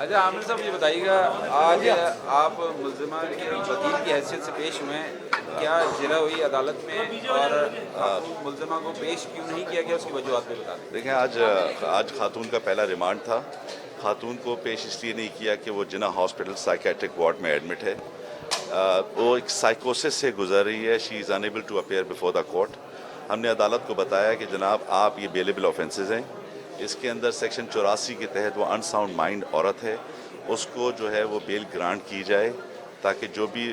अच्छा आमिर साहब ये बताइएगा, आज आप मुल्ज़िमा की वकील की हैसियत से पेश हुए हैं, क्या जिरह हुई अदालत में और आपको मुल्ज़िमा को पेश क्यों नहीं किया गया, उसकी वजूहत भी बता दें। देखें, आज खातून का पहला रिमांड था। खातून को पेश इसलिए नहीं किया कि वो जिना हॉस्पिटल साइकेट्रिक वार्ड में एडमिट है। वो एक साइकोसिस से गुजर रही है। She is unable to appear before the court. हमने अदालत को बताया कि जनाब आप ये बेलेबल ऑफेंसेस हैं। इसके अंदर सेक्शन 84 के तहत वो अनसाउंड माइंड औरत है, उसको जो है वो बेल ग्रांट की जाए ताकि जो भी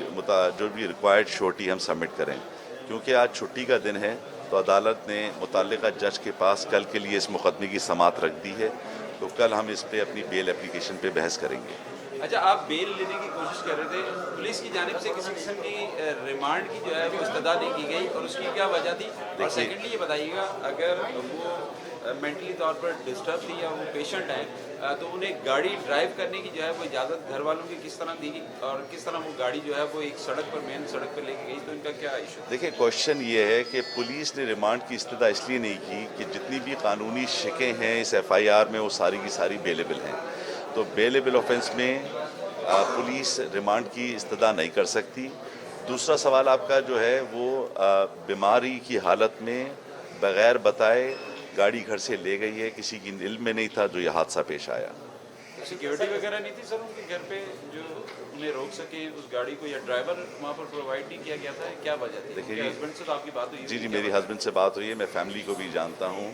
रिक्वायर्ड श्योरिटी हम सबमिट करें। क्योंकि आज छुट्टी का दिन है तो अदालत ने मुतल्लिका जज के पास कल के लिए इस मुकदमे की समाअत रख दी है, तो कल हम इस पे अपनी बेल एप्लीकेशन पे बहस करेंगे। अच्छा, आप बेल लेने की कोशिश कर रहे थे, पुलिस की जानिब से किसी किस्म की रिमांड की जो है वो इस्तदा नहीं की गई और उसकी क्या वजह थी? और सेकेंडली ये बताइएगा, अगर वो मेंटली तौर पर डिस्टर्ब थी या वो पेशेंट है तो उन्हें गाड़ी ड्राइव करने की जो है वो इजाज़त घर वालों की किस तरह दी और किस तरह वो गाड़ी जो है वो एक सड़क पर मेन सड़क पर लेके गई, तो इनका क्या इशू? देखिए, क्वेश्चन ये है कि पुलिस ने रिमांड की इस्तदा इसलिए नहीं की कि जितनी भी कानूनी शिकें हैं इस FIR में वो सारी की सारी बेलेबल हैं। तो बेलेबल ऑफेंस में पुलिस रिमांड की इस्तदा नहीं कर सकती। दूसरा सवाल आपका जो है वो बीमारी की हालत में बग़ैर बताए गाड़ी घर से ले गई है, किसी की इल्म में नहीं था जो ये हादसा पेश आया। सिक्योरिटी वगैरह नहीं थी सर उनके घर पे जो उन्हें रोक सके उस गाड़ी को, या ड्राइवर वहाँ पर प्रोवाइड नहीं किया गया था, क्या वजह थी? देखिए, हस्बैंड से तो आपकी बात हुई? जी, मेरी हस्बैंड से बात हुई है, मैं फैमिली को भी जानता हूँ।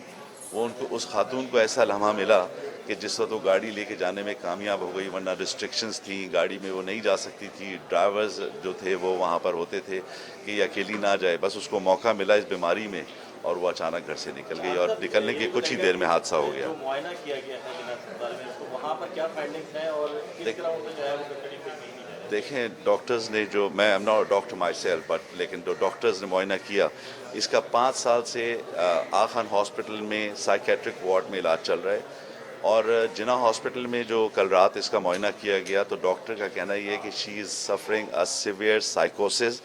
वो उनको उस खातून को ऐसा लम्हा मिला कि जिस वक्त वो गाड़ी लेके जाने में कामयाब हो गई, वरना रिस्ट्रिक्शंस थी, गाड़ी में वो नहीं जा सकती थी। ड्राइवर्स जो थे वो वहाँ पर होते थे कि अकेली ना जाए, बस उसको मौका मिला इस बीमारी में और वो अचानक घर से निकल गई और निकलने के कुछ ही देर में हादसा हो गया। मुआयना किया गया है जिला अस्पताल में, तो वहाँ पर क्या फाइंडिंग्स हैं और किस तरह उनको जो है वो कस्टडी में ली है? देखें, डॉक्टर्स ने जो, मैं am not doctor my self but, लेकिन जो डॉक्टर्स ने मुआयना किया, इसका 5 साल से आगा खान हॉस्पिटल में साइकेट्रिक वार्ड में इलाज चल रहा है। और जिना हॉस्पिटल में जो कल रात इसका मुआयना किया गया तो डॉक्टर का कहना ये है कि she is suffering a severe साइकोसिस,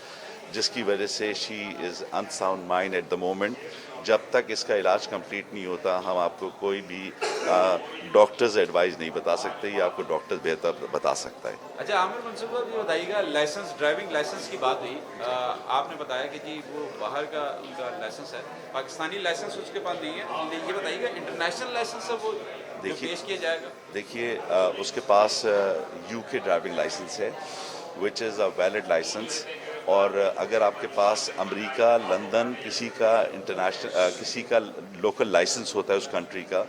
जिसकी वजह से she is unsound mind at the moment. जब तक इसका इलाज कंप्लीट नहीं होता हम आपको कोई भी डॉक्टर्स एडवाइस नहीं बता सकते, ये आपको डॉक्टर्स बेहतर बता सकता है। अच्छा आमिर मंसूर साहब, ये बताइएगा, लाइसेंस, ड्राइविंग लाइसेंस की बात हुई, आपने बताया कि जी वो बाहर का उनका लाइसेंस है, पाकिस्तानी लाइसेंस उसके पास नहीं है। ये बताइएगा, इंटरनेशनल लाइसेंस है वो जो पेश किया जाएगा? देखिए, उसके पास UK ड्राइविंग लाइसेंस है which is a valid licence. और अगर आपके पास अमेरिका, लंदन, किसी का लोकल लाइसेंस होता है उस कंट्री का,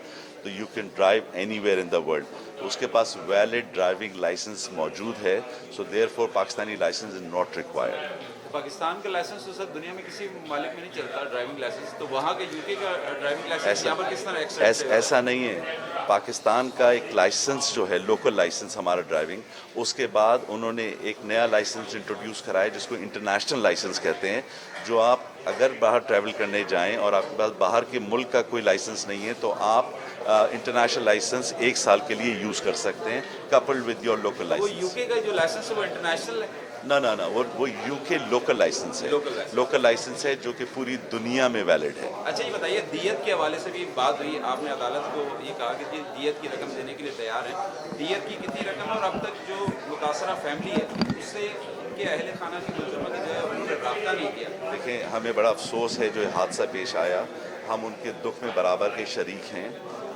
तो you can drive anywhere in the world. उसके पास वैलिड ड्राइविंग लाइसेंस मौजूद है, so therefore Pakistani licence is not required. Pakistan का लाइसेंस तो सर दुनिया में किसी मालिक में नहीं चलता ड्राइविंग लाइसेंस, तो वहाँ के UK का ड्राइविंग लाइसेंस यहाँ पर किस तरह एक्सेप्ट है? ऐसा नहीं है। पाकिस्तान का एक लाइसेंस जो है, लोकल लाइसेंस हमारा ड्राइविंग, उसके बाद उन्होंने एक नया लाइसेंस इंट्रोड्यूस कराया जिसको इंटरनेशनल लाइसेंस कहते हैं। जो आप अगर बाहर ट्रैवल करने जाएं और आपके पास बाहर के मुल्क का कोई लाइसेंस नहीं है तो आप इंटरनेशनल लाइसेंस 1 साल के लिए यूज़ कर सकते हैं, कपल्ड विद योर लोकल वो लाइसेंस। UK का जो लाइसेंस है वो इंटरनेशनल है? ना, वो UK लोकल लाइसेंस है। लोकल लाइसेंस है जो कि पूरी दुनिया में वैलिड है। अच्छा, ये बताइए, दियत के हवाले से भी बात हुई, आपने अदालत को ये कहा कि जी दियत की रकम देने के लिए तैयार है। दियत की कितनी रकम है और अब तक जो मुतासरा फैमिली है उससे उनके अहले खाना की मुलज़मा की जो है उन्होंने रब्ता नहीं किया? देखें, हमें बड़ा अफसोस है जो हादसा पेश आया, हम उनके दुख में बराबर के शरीक हैं।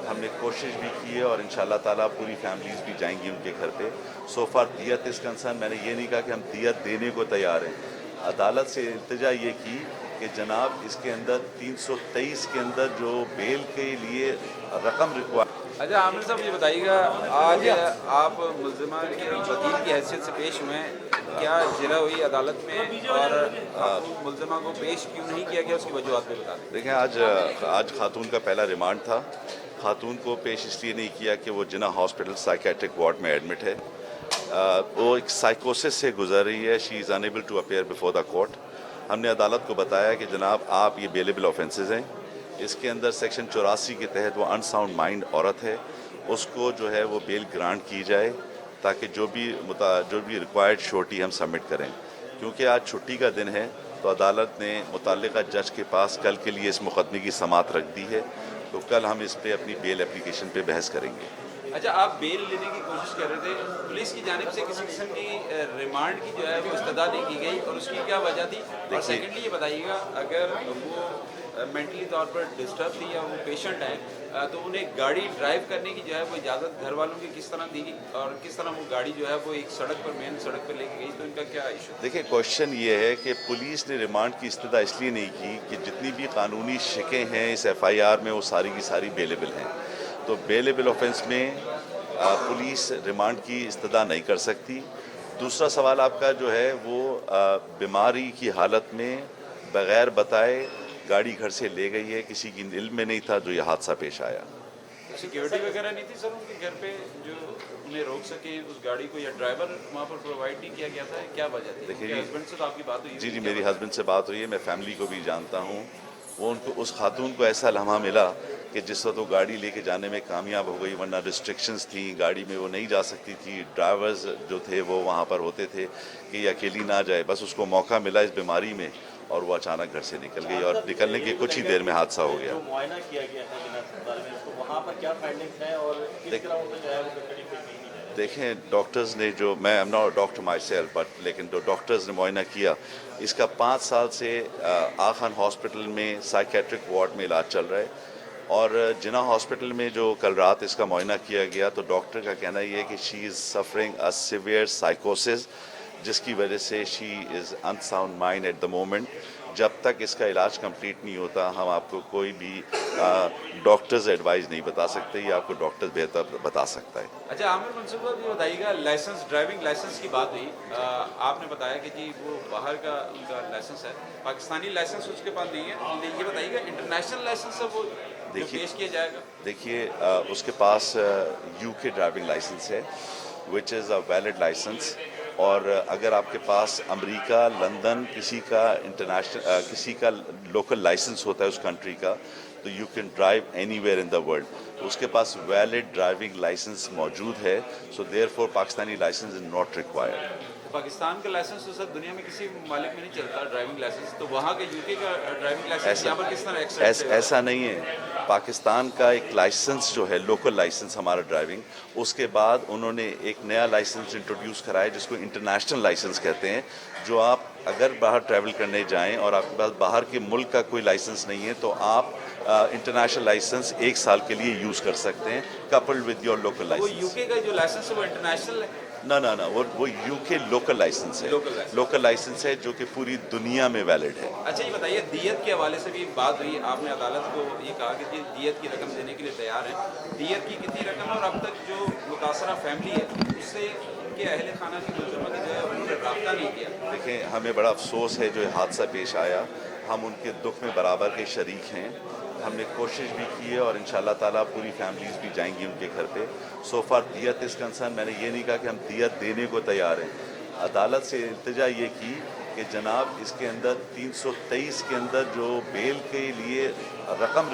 हमने कोशिश भी की है और इंशाअल्लाह ताला पूरी फैमिलीज़ भी जाएंगी उनके घर पे। सो फार दियत इस कंसर्न, मैंने ये नहीं कहा कि हम दियत देने को तैयार हैं। अदालत से इल्तिजा ये की कि जनाब इसके अंदर 323 के अंदर जो बेल के लिए रकम रिक्वायर। अच्छा आमिर साहब, ये बताइएगा, आज आप मुल्ज़िमा की वकील की हैसियत से पेश हुए हैं, क्या जिरह हुई अदालत में और आपको मुल्ज़िमा को पेश क्यों नहीं किया गया, उसकी वजूहत भी बता दें। देखें, आज खातून का पहला रिमांड था। खातून को पेश इसलिए नहीं किया कि वो जिना हॉस्पिटल साइकेट्रिक वार्ड में एडमिट है। वो एक साइकोसिस से गुजर रही है। She is unable to appear before the court. हमने अदालत को बताया कि जनाब आप ये बेलेबल ऑफेंसेस हैं। इसके अंदर सेक्शन 84 के तहत वो अनसाउंड माइंड औरत है, उसको जो है वो बेल ग्रांट की जाए ताकि जो भी रिक्वायर्ड श्योरिटी हम सबमिट करें। क्योंकि आज छुट्टी का दिन है तो अदालत ने मुतल्लिका जज के पास कल के लिए इस मुकदमे की समाअत रख दी है, तो कल हम इस पे अपनी बेल एप्लीकेशन पे बहस करेंगे। اچھا آپ بیل لینے کی کوشش کر رہے تھے, پولیس کی جانب سے کسی قسم کی ریمانڈ کی جو ہے وہ استدعا نہیں کی گئی اور اس کی کیا وجہ تھی؟ اور سیکنڈلی یہ بتائیے گا اگر وہ مینٹلی طور پر ڈسٹرب تھی یا وہ پیشنٹ ہیں تو انہیں گاڑی ڈرائیو کرنے کی جو ہے وہ اجازت گھر والوں کی کس طرح دی گئی اور کس طرح وہ گاڑی جو ہے وہ ایک سڑک پر مین سڑک پر لے کے گئی, تو ان کا کیا ایشو؟ دیکھیں کوشچن یہ ہے کہ پولیس نے ریمانڈ کی استدعا اس لیے نہیں کی کہ جتنی بھی قانونی شکیں ہیں اس ایف آئی آر میں وہ ساری کی ساری بیلیبل ہیں, تو بیلیبل آفینس میں پولیس ریمانڈ کی استدعا نہیں کر سکتی. دوسرا سوال آپ کا جو ہے وہ بیماری کی حالت میں بغیر بتائے گاڑی گھر سے لے گئی ہے, کسی کی علم میں نہیں تھا جو یہ حادثہ پیش آیا. سیکیورٹی وغیرہ نہیں تھی سر ان کے گھر پہ جو انہیں روک سکیں اس گاڑی کو, یا ڈرائیور وہاں پر پرووائڈ نہیں کیا گیا تھا, کیا وجہ تھی؟ دیکھیے ہسبینڈ سے تو آپ کی بات ہوئی؟ جی میری ہسبینڈ سے بات ہوئی ہے, میں فیملی کو بھی جانتا ہوں. وہ ان کو اس خاتون کو ایسا لمحہ ملا کہ جس وقت وہ گاڑی لے کے جانے میں کامیاب ہو گئی, ورنہ ریسٹرکشنز تھیں گاڑی میں, وہ نہیں جا سکتی تھی. ڈرائیورز جو تھے وہ وہاں پر ہوتے تھے کہ یہ اکیلی نہ جائے, بس اس کو موقع ملا اس بیماری میں اور وہ اچانک گھر سے نکل گئی اور نکلنے کے کچھ ہی دیر میں حادثہ ہو گیا. جو معائنہ کیا گیا ہے جناب اسپتال میں, تو وہاں پر کیا فائنڈنگز ہیں اور کس طرح ان کو جو ہے وہ کسٹڈی میں لی جائے؟ دیکھیں ڈاکٹرز نے جو, میں am not doctor my self but, لیکن جو ڈاکٹرز نے معائنہ کیا اس کا 5 سال سے آخان ہاسپٹل میں سائیکیٹرک وارڈ میں علاج چل رہا ہے. اور جنا ہاسپٹل میں جو کل رات اس کا معائنہ کیا گیا تو ڈاکٹر کا کہنا یہ ہے کہ شی از سفرنگ اے سیویئر سائیکوسس, جس کی وجہ سے she is unsound mind at the moment. جب تک اس کا علاج کمپلیٹ نہیں ہوتا ہم آپ کو کوئی بھی ڈاکٹرز ایڈوائز نہیں بتا سکتے, یہ آپ کو ڈاکٹر بہتر بتا سکتا ہے. اچھا عامر منصور صاحب یہ بتائیے گا, لائسنس ڈرائیونگ لائسنس کی بات ہوئی, آپ نے بتایا کہ جی وہ باہر کا ان کا لائسنس ہے, پاکستانی لائسنس اس کے پاس نہیں ہے, یہ بتائیے گا انٹرنیشنل لائسنس ہے وہ جو پیش کیا جائے گا؟ دیکھیے اس کے پاس یو کے ڈرائیونگ لائسنس ہے وچ از اے ویلڈ لائسنس, اور اگر آپ کے پاس امریکہ, لندن کسی کا انٹرنیشنل کسی کا لوکل لائسنس ہوتا ہے اس کنٹری کا, تو you can drive anywhere in the world. اس کے پاس ویلڈ ڈرائیونگ لائسنس موجود ہے, so therefore Pakistani licence is not required. Pakistan کا لائسنس تو سر دنیا میں کسی ممالک میں نہیں چلتا ڈرائیونگ لائسنس, تو وہاں کے یو کے کا ڈرائیونگ لائسنس یہاں پر کس طرح ایکسیپٹ؟ ایسا نہیں ہے. پاکستان کا ایک لائسنس جو ہے لوکل لائسنس ہمارا ڈرائیونگ, اس کے بعد انہوں نے ایک نیا لائسنس انٹروڈیوس کرایا جس کو انٹرنیشنل لائسنس کہتے ہیں, جو آپ اگر باہر ٹریول کرنے جائیں اور آپ کے پاس باہر کے ملک کا کوئی لائسنس نہیں ہے تو آپ انٹرنیشنل لائسنس 1 سال کے لیے یوز کر سکتے ہیں کپلڈ ود یور لوکل وہ لائسنس. یو کے کا جو لائسنس ہے وہ انٹرنیشنل ہے؟ نہ وہ یو کے لوکل لائسنس ہے, لوکل لائسنس ہے جو کہ پوری دنیا میں ویلڈ ہے. اچھا یہ بتائیے دیت کے حوالے سے بھی بات ہوئی, آپ نے عدالت کو یہ کہا کہ جی دیت کی رقم دینے کے لیے تیار ہیں, دیت کی کتنی رقم ہے اور اب تک جو متاثرہ فیملی ہے اس سے ان کے اہل خانہ کی ملزمہ کی جو ہے انہوں نے رابطہ نہیں کیا؟ دیکھیں ہمیں بڑا افسوس ہے جو یہ حادثہ پیش آیا, ہم ان کے دکھ میں برابر کے شریک ہیں. ہم نے کوشش بھی کی ہے اور انشاءاللہ تعالیٰ پوری فیملیز بھی جائیں گی ان کے گھر پہ. سو فار دیت از کنسرن, میں نے یہ نہیں کہا کہ ہم دیت دینے کو تیار ہیں. عدالت سے التجا یہ کی کہ جناب اس کے اندر 323 کے اندر جو بیل کے لیے رقم